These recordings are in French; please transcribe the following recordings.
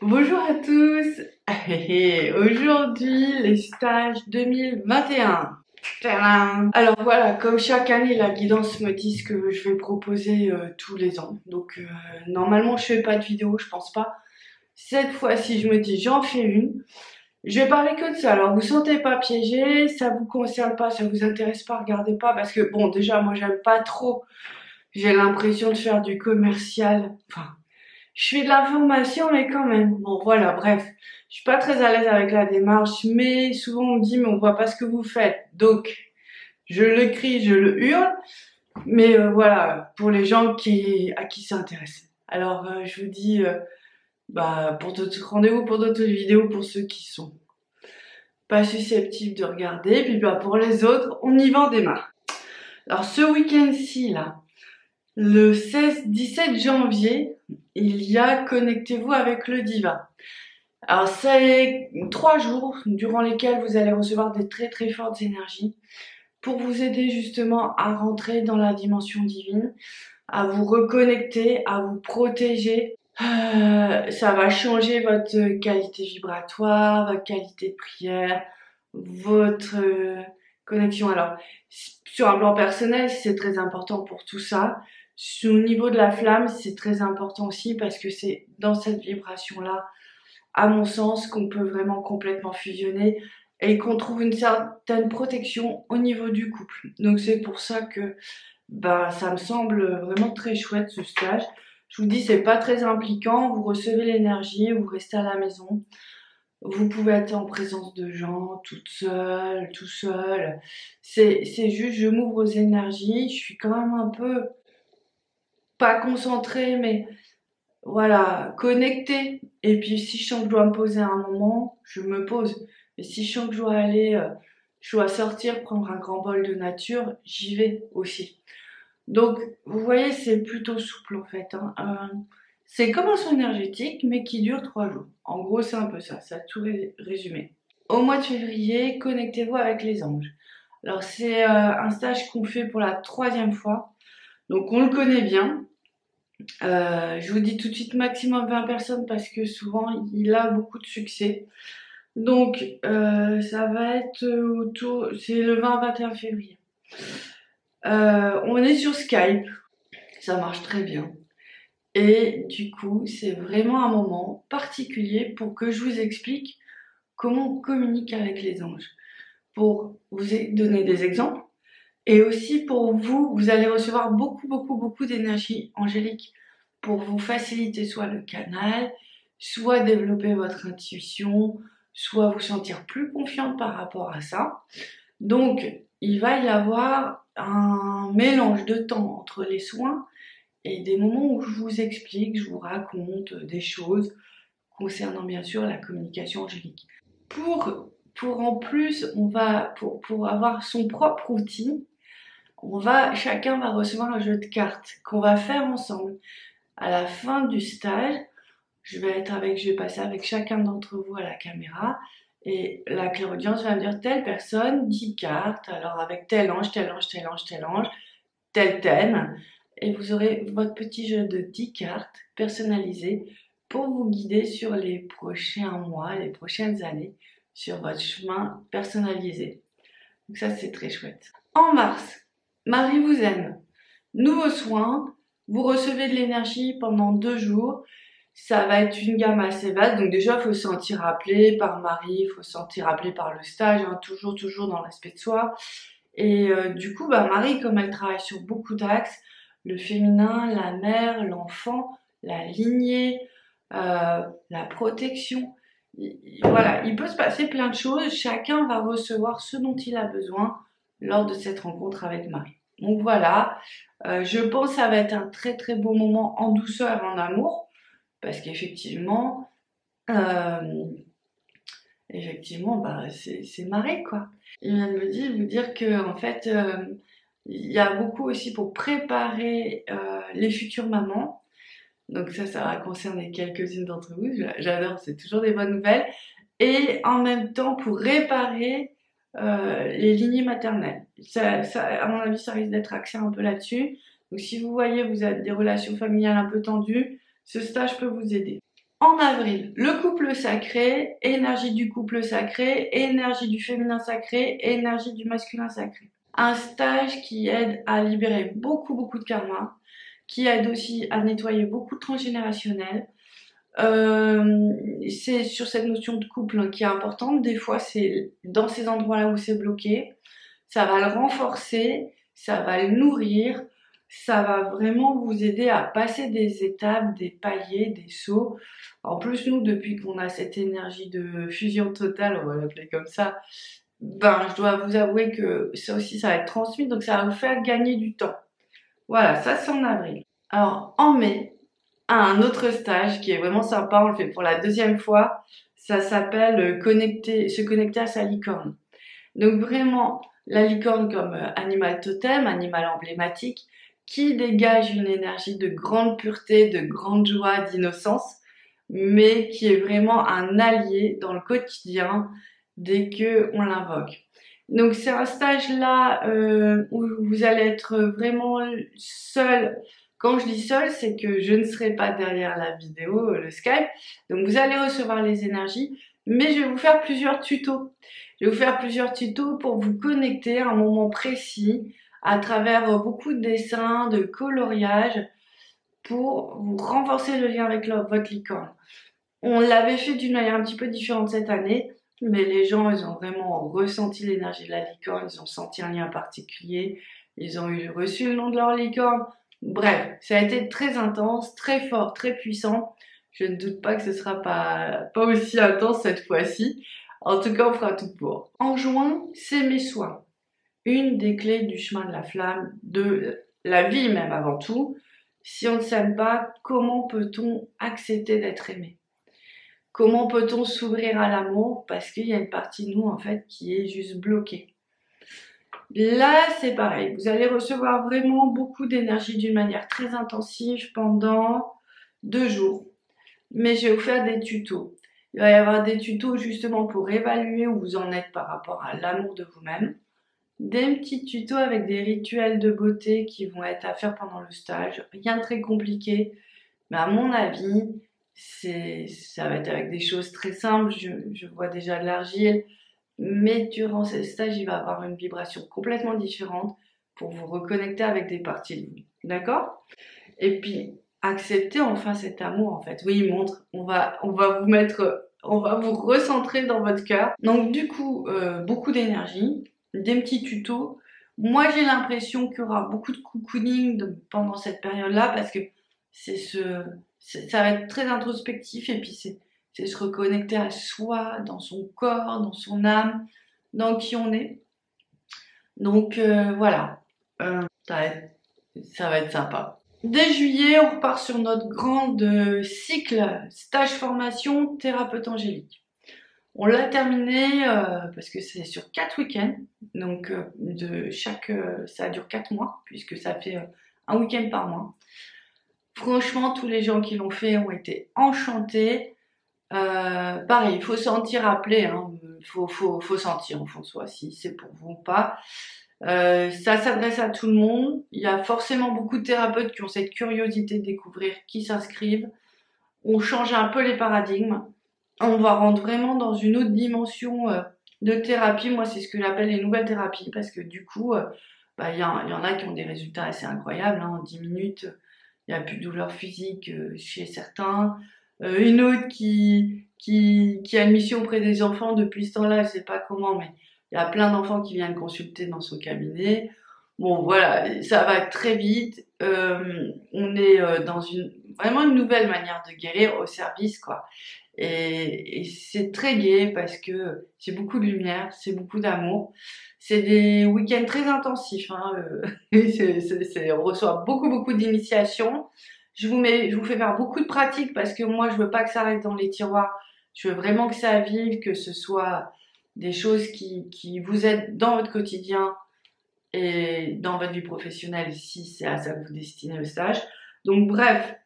Bonjour à tous. Aujourd'hui, les stages 2021. Tadam. Alors voilà, comme chaque année, la guidance me dit ce que je vais proposer tous les ans. Donc normalement, je fais pas de vidéo, je pense pas. Cette fois-ci, je me dis j'en fais une. Je vais parler que de ça. Alors vous sentez pas piégé, ça vous concerne pas, ça vous intéresse pas, regardez pas parce que bon, déjà moi j'aime pas trop. J'ai l'impression de faire du commercial. Enfin, je fais de l'information, mais quand même. Bon, voilà, bref. Je suis pas très à l'aise avec la démarche, mais souvent on me dit, mais on voit pas ce que vous faites. Donc, je le crie, je le hurle. Mais voilà, pour les gens à qui ça intéresse. Alors, je vous dis, pour d'autres rendez-vous, pour d'autres vidéos, pour ceux qui sont pas susceptibles de regarder. Puis pour les autres, on y va, on démarre. Alors, ce week-end-ci, là, le 16-17 janvier, il y a Connectez-vous avec le Diva. Alors c'est 3 jours durant lesquels vous allez recevoir des très très fortes énergies pour vous aider justement à rentrer dans la dimension divine, à vous reconnecter, à vous protéger. Ça va changer votre qualité vibratoire, votre qualité de prière, votre connexion. Alors sur un plan personnel, c'est très important pour tout ça. Au niveau de la flamme, c'est très important aussi parce que c'est dans cette vibration-là, à mon sens, qu'on peut vraiment complètement fusionner et qu'on trouve une certaine protection au niveau du couple. Donc c'est pour ça que ça me semble vraiment très chouette ce stage. Je vous dis, c'est pas très impliquant, vous recevez l'énergie, vous restez à la maison. Vous pouvez être en présence de gens, toute seule, tout seul. C'est juste, je m'ouvre aux énergies, je suis quand même un peu pas concentrée, mais voilà, connectée. Et puis si je sens que je dois me poser à un moment, je me pose. Et si je sens que je dois aller, je dois sortir, prendre un grand bol de nature, j'y vais aussi. Donc, vous voyez, c'est plutôt souple en fait. C'est comme un soin énergétique, mais qui dure 3 jours. En gros, c'est un peu ça, ça a tout résumé. Au mois de février, connectez-vous avec les anges. Alors, c'est un stage qu'on fait pour la 3e fois. Donc, on le connaît bien. Je vous dis tout de suite maximum 20 personnes parce que souvent il a beaucoup de succès. Donc ça va être c'est le 20-21 février. On est sur Skype, ça marche très bien. Et du coup, c'est vraiment un moment particulier pour que je vous explique comment on communique avec les anges. Pour vous donner des exemples. Et aussi pour vous, vous allez recevoir beaucoup d'énergie angélique pour vous faciliter soit le canal, soit développer votre intuition, soit vous sentir plus confiante par rapport à ça. Donc, il va y avoir un mélange de temps entre les soins et des moments où je vous explique, je vous raconte des choses concernant bien sûr la communication angélique. Pour en plus, pour avoir son propre outil, chacun va recevoir un jeu de cartes qu'on va faire ensemble. À la fin du stage, je vais passer avec chacun d'entre vous à la caméra et la clairaudience va me dire telle personne, 10 cartes, alors avec tel ange, tel thème, et vous aurez votre petit jeu de 10 cartes personnalisées pour vous guider sur les prochains mois, les prochaines années, sur votre chemin personnalisé. Donc ça, c'est très chouette. En mars, Marie vous aime. Nouveau soin, vous recevez de l'énergie pendant 2 jours. Ça va être une gamme assez vaste. Donc déjà, il faut se sentir appelé par Marie, il faut se sentir appelé par le stage, toujours dans l'aspect de soi. Et du coup, Marie, comme elle travaille sur beaucoup d'axes, le féminin, la mère, l'enfant, la lignée, la protection, voilà, il peut se passer plein de choses. Chacun va recevoir ce dont il a besoin lors de cette rencontre avec Marie. Donc voilà, je pense que ça va être un très très beau moment en douceur et en amour, parce qu'effectivement, c'est Marie quoi. Il vient de vous dire que en fait, il y a beaucoup aussi pour préparer les futures mamans. Donc ça va concerner quelques-unes d'entre vous. J'adore, c'est toujours des bonnes nouvelles. Et en même temps pour réparer les lignées maternelles. À mon avis, ça risque d'être axé un peu là-dessus. Donc si vous voyez, vous avez des relations familiales un peu tendues, ce stage peut vous aider. En avril, le couple sacré, énergie du couple sacré, énergie du féminin sacré, énergie du masculin sacré. Un stage qui aide à libérer beaucoup de karma, qui aide aussi à nettoyer beaucoup de transgénérationnel. C'est sur cette notion de couple qui est importante. Des fois, c'est dans ces endroits-là où c'est bloqué. Ça va le renforcer, ça va le nourrir, ça va vraiment vous aider à passer des étapes, des paliers, des sauts. En plus, nous, depuis qu'on a cette énergie de fusion totale, on va l'appeler comme ça, ben, je dois vous avouer que ça aussi, ça va être transmis, donc ça va vous faire gagner du temps. Voilà, ça c'est en avril. Alors, en mai, un autre stage qui est vraiment sympa, on le fait pour la deuxième fois, ça s'appelle se connecter à sa licorne. Donc vraiment, la licorne comme animal totem, animal emblématique, qui dégage une énergie de grande pureté, de grande joie, d'innocence, mais qui est vraiment un allié dans le quotidien dès que on l'invoque. Donc c'est un stage là où vous allez être vraiment seul. Quand je dis seul, c'est que je ne serai pas derrière la vidéo, le Skype. Donc vous allez recevoir les énergies, mais je vais vous faire plusieurs tutos. Je vais vous faire plusieurs tutos pour vous connecter à un moment précis à travers beaucoup de dessins, de coloriage pour vous renforcer le lien avec votre licorne. On l'avait fait d'une manière un petit peu différente cette année, mais les gens, ils ont vraiment ressenti l'énergie de la licorne, ils ont senti un lien particulier, ils ont reçu le nom de leur licorne. Bref, ça a été très intense, très fort, très puissant. Je ne doute pas que ce sera pas aussi intense cette fois-ci. En tout cas, on fera tout pour. En juin, s'aimer soi. Une des clés du chemin de la flamme, de la vie même avant tout. Si on ne s'aime pas, comment peut-on accepter d'être aimé? Comment peut-on s'ouvrir à l'amour? Parce qu'il y a une partie de nous, en fait, qui est juste bloquée. Là, c'est pareil. Vous allez recevoir vraiment beaucoup d'énergie d'une manière très intensive pendant 2 jours. Mais je vais vous faire des tutos. Il va y avoir des tutos justement pour évaluer où vous en êtes par rapport à l'amour de vous-même. Des petits tutos avec des rituels de beauté qui vont être à faire pendant le stage. Rien de très compliqué. Mais à mon avis, ça va être avec des choses très simples. Je vois déjà de l'argile. Mais durant ce stage, il va avoir une vibration complètement différente pour vous reconnecter avec des parties de vous. D'accord? Et puis, acceptez enfin cet amour, en fait. Oui, il montre. On va vous mettre, on va vous recentrer dans votre cœur. Donc, du coup, beaucoup d'énergie, des petits tutos. Moi, j'ai l'impression qu'il y aura beaucoup de cocooning pendant cette période-là parce que ça va être très introspectif et puis c'est se reconnecter à soi, dans son corps, dans son âme, dans qui on est. Donc voilà, ça va être sympa. Dès juillet, on repart sur notre grande cycle stage formation thérapeute angélique. On l'a terminé parce que c'est sur 4 week-ends, donc ça dure 4 mois puisque ça fait un week-end par mois. Franchement, tous les gens qui l'ont fait ont été enchantés. Pareil, il faut sentir appelé, hein. Faut sentir au fond de soi si c'est pour vous ou pas. Ça s'adresse à tout le monde. Il y a forcément beaucoup de thérapeutes qui ont cette curiosité de découvrir, qui s'inscrivent. On change un peu les paradigmes. On va rentrer vraiment dans une autre dimension de thérapie. Moi, c'est ce que j'appelle les nouvelles thérapies parce que du coup, il y en a qui ont des résultats assez incroyables. Hein. En 10 minutes, il n'y a plus de douleur physique chez certains. Une autre qui a une mission auprès des enfants depuis ce temps-là, je sais pas comment, mais il y a plein d'enfants qui viennent consulter dans son cabinet. Bon, voilà, ça va très vite. On est dans vraiment une nouvelle manière de guérir au service, quoi. Et c'est très gai parce que c'est beaucoup de lumière, c'est beaucoup d'amour. C'est des week-ends très intensifs. Hein, on reçoit beaucoup d'initiations. Je vous fais faire beaucoup de pratiques parce que moi, je veux pas que ça reste dans les tiroirs. Je veux vraiment que ça vive, que ce soit des choses qui vous aident dans votre quotidien et dans votre vie professionnelle si c'est à ça que vous destinez le stage. Donc bref,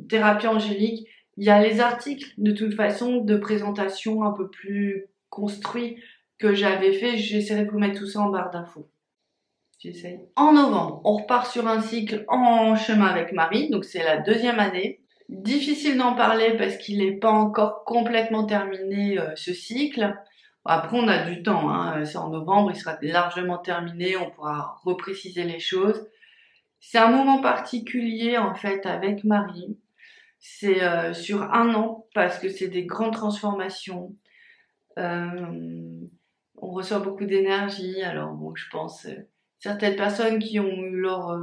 thérapie angélique. Il y a les articles, de toute façon, de présentation un peu plus construits que j'avais fait. J'essaierai de vous mettre tout ça en barre d'infos. J'essaye. En novembre, on repart sur un cycle en chemin avec Marie. Donc, c'est la 2e année. Difficile d'en parler parce qu'il n'est pas encore complètement terminé ce cycle. Après, on a du temps, hein. C'est en novembre, il sera largement terminé, on pourra repréciser les choses. C'est un moment particulier en fait avec Marie. C'est sur un an parce que c'est des grandes transformations. On reçoit beaucoup d'énergie. Alors bon, je pense certaines personnes qui ont eu leur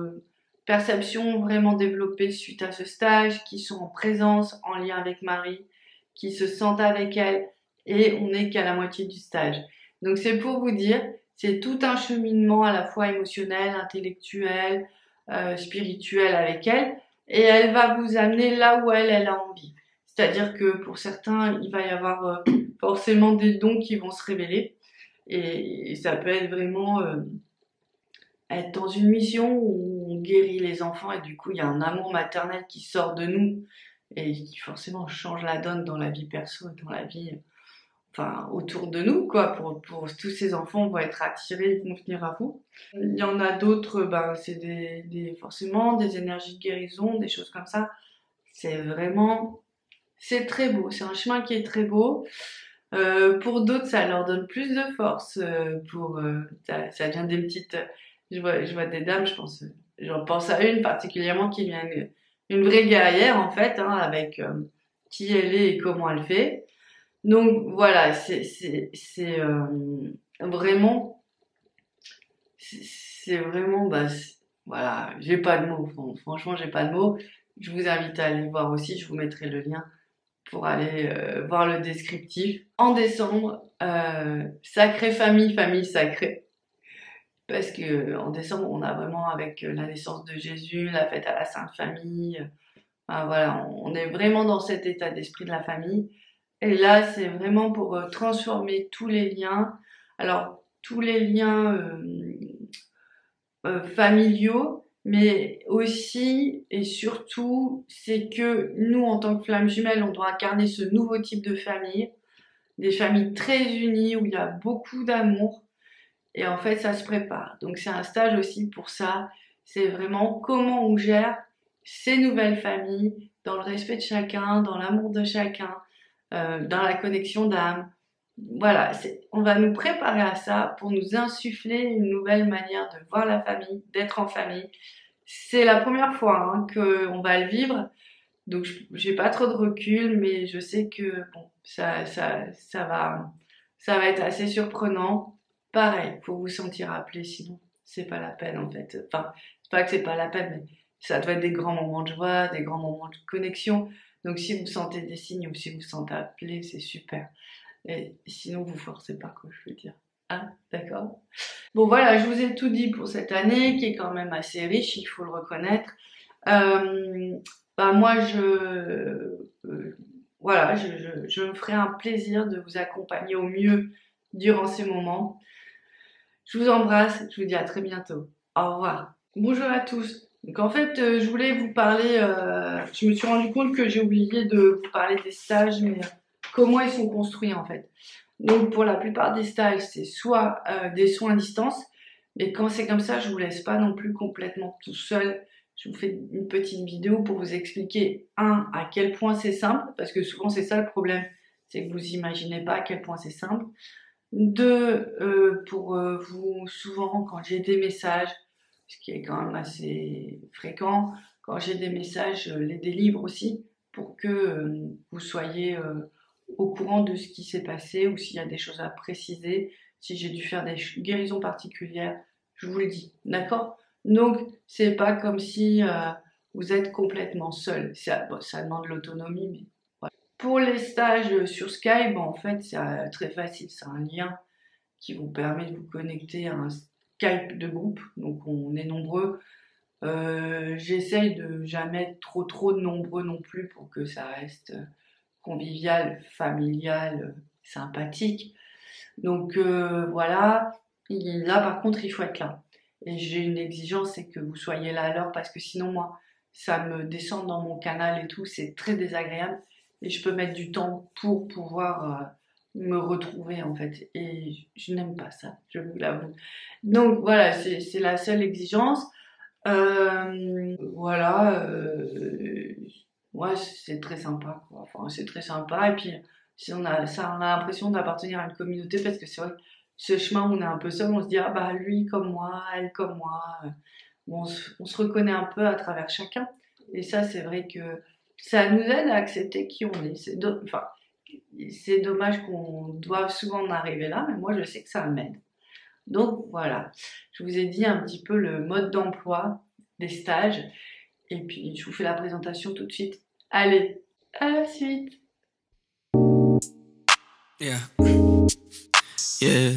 perception vraiment développée suite à ce stage, qui sont en présence, en lien avec Marie, qui se sentent avec elle, et on n'est qu'à la moitié du stage. Donc c'est pour vous dire, c'est tout un cheminement à la fois émotionnel, intellectuel, spirituel avec elle, et elle va vous amener là où elle a envie. C'est-à-dire que pour certains, il va y avoir forcément des dons qui vont se révéler, et ça peut être vraiment être dans une mission où on guérit les enfants et du coup il y a un amour maternel qui sort de nous et qui forcément change la donne dans la vie perso et dans la vie enfin autour de nous quoi. Pour tous ces enfants vont être attirés, vont venir à vous. Il y en a d'autres, ben c'est forcément des énergies de guérison, des choses comme ça. C'est vraiment, c'est très beau, c'est un chemin qui est très beau. Pour d'autres, ça leur donne plus de force. Ça vient des petites. Je vois des dames, j'en pense à une particulièrement qui vient une vraie guerrière en fait, hein, avec qui elle est et comment elle fait. Donc voilà, vraiment, c'est vraiment, voilà, j'ai pas de mots. Franchement, j'ai pas de mots. Je vous invite à aller voir aussi. Je vous mettrai le lien pour aller voir le descriptif. En décembre, sacrée famille, famille sacrée. Parce que en décembre, on a vraiment avec la naissance de Jésus, la fête à la Sainte Famille. Voilà, on est vraiment dans cet état d'esprit de la famille. Et là, c'est vraiment pour transformer tous les liens. Alors, tous les liens familiaux, mais aussi et surtout, c'est que nous, en tant que flammes jumelles, on doit incarner ce nouveau type de famille, des familles très unies où il y a beaucoup d'amour. Et en fait, ça se prépare. Donc, c'est un stage aussi pour ça. C'est vraiment comment on gère ces nouvelles familles dans le respect de chacun, dans l'amour de chacun, dans la connexion d'âme. Voilà, on va nous préparer à ça pour nous insuffler une nouvelle manière de voir la famille, d'être en famille. C'est la première fois hein, qu'on va le vivre, donc j'ai pas trop de recul, mais je sais que bon, ça va être assez surprenant. Pareil, faut vous sentir appelé, sinon c'est pas la peine en fait. Enfin, c'est pas que c'est pas la peine, mais ça doit être des grands moments de joie, des grands moments de connexion. Donc si vous sentez des signes ou si vous sentez appelé, c'est super. Et sinon, vous forcez pas, quoi, je veux dire. Ah, d'accord. Bon, voilà, je vous ai tout dit pour cette année, qui est quand même assez riche, il faut le reconnaître. Moi, voilà, je me ferai un plaisir de vous accompagner au mieux durant ces moments. Je vous embrasse, je vous dis à très bientôt. Au revoir. Bonjour à tous. Donc en fait, je voulais vous parler, je me suis rendu compte que j'ai oublié de vous parler des stages, mais comment ils sont construits en fait. Donc pour la plupart des stages, c'est soit des soins à distance, mais quand c'est comme ça, je vous laisse pas non plus complètement tout seul. Je vous fais une petite vidéo pour vous expliquer, à quel point c'est simple, parce que souvent c'est ça le problème, c'est que vous imaginez pas à quel point c'est simple. Deux, pour vous, souvent quand j'ai des messages, ce qui est quand même assez fréquent, quand j'ai des messages, je les délivre aussi pour que vous soyez au courant de ce qui s'est passé ou s'il y a des choses à préciser, si j'ai dû faire des guérisons particulières, je vous le dis, d'accord? Donc, c'est pas comme si vous êtes complètement seul. Ça demande l'autonomie, mais voilà. Pour les stages sur Skype, en fait, c'est très facile. C'est un lien qui vous permet de vous connecter à un Skype de groupe. Donc, on est nombreux. J'essaye de jamais être trop de nombreux non plus pour que ça reste convivial, familial, sympathique. Donc voilà, là par contre il faut être là. Et j'ai une exigence, c'est que vous soyez là à l'heure parce que sinon moi, ça me descend dans mon canal et tout, c'est très désagréable. Et je peux mettre du temps pour pouvoir me retrouver en fait. Et je n'aime pas ça, je vous l'avoue. Donc voilà, c'est la seule exigence. Voilà. ouais, c'est très sympa, quoi. Enfin, c'est très sympa. Et puis, si on a l'impression d'appartenir à une communauté parce que c'est vrai que ce chemin où on est un peu seul, on se dit, ah bah lui comme moi, elle comme moi. On se reconnaît un peu à travers chacun. Et ça, c'est vrai que ça nous aide à accepter qui on est. Enfin, c'est dommage qu'on doive souvent en arriver là, mais moi, je sais que ça m'aide. Donc voilà, je vous ai dit un petit peu le mode d'emploi des stages. Et puis, je vous fais la présentation tout de suite. Allez, à la suite. Yeah. Yeah.